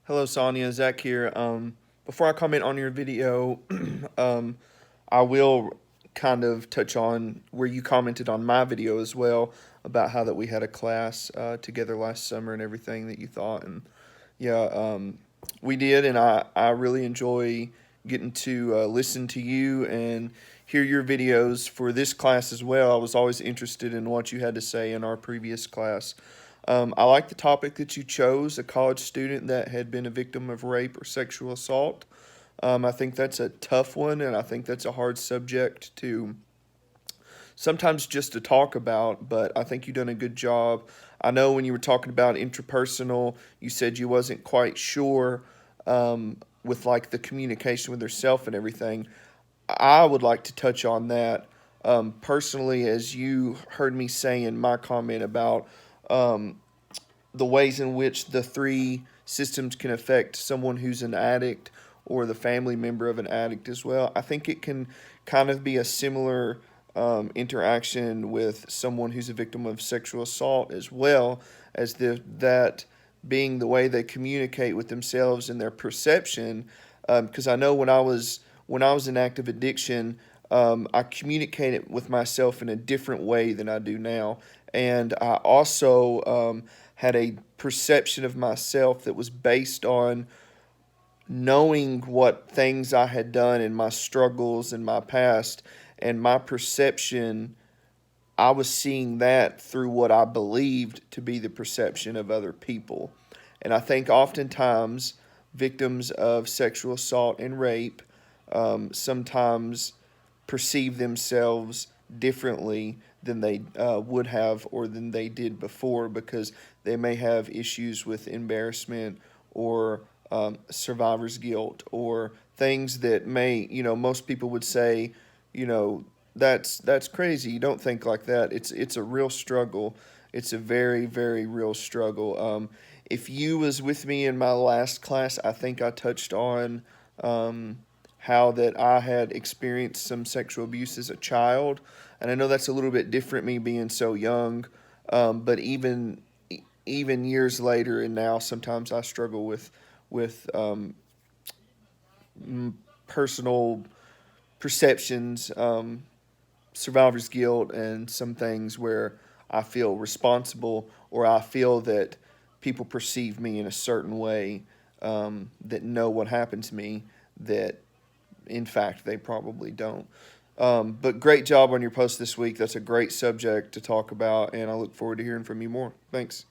Hello, Sonya. Zach here. Before I comment on your video, um, I will kind of touch on where you commented on my video as well about how that we had a class together last summer and everything that you thought. And yeah, we did, and I really enjoy getting to listen to you and hear your videos for this class as well. I was always interested in what you had to say in our previous class. I like the topic that you chose, a college student that had been a victim of rape or sexual assault. I think that's a tough one, and I think that's a hard subject to sometimes just to talk about, but I think you've done a good job. I know when you were talking about interpersonal, you said you wasn't quite sure with like the communication with herself and everything. I would like to touch on that personally, as you heard me say in my comment about um, the ways in which the three systems can affect someone who's an addict or the family member of an addict as well. I think it can kind of be a similar interaction with someone who's a victim of sexual assault as well as that being the way they communicate with themselves and their perception. Because I know when I was in active addiction, I communicated with myself in a different way than I do now, and I also had a perception of myself that was based on knowing what things I had done in my struggles in my past, and my perception, I was seeing that through what I believed to be the perception of other people. And I think oftentimes victims of sexual assault and rape sometimes perceive themselves differently than they would have or than they did before, because they may have issues with embarrassment or survivor's guilt or things that may, most people would say, you know, that's crazy. You don't think like that. It's a real struggle. It's a very very real struggle. If you was with me in my last class, I think I touched on um, how that I had experienced some sexual abuse as a child, and I know that's a little bit different, me being so young. But even years later, and now sometimes I struggle with personal perceptions, survivor's guilt, and some things where I feel responsible or I feel that people perceive me in a certain way, that know what happened to me, that in fact they probably don't. But great job on your post this week. That's a great subject to talk about, and I look forward to hearing from you more. Thanks.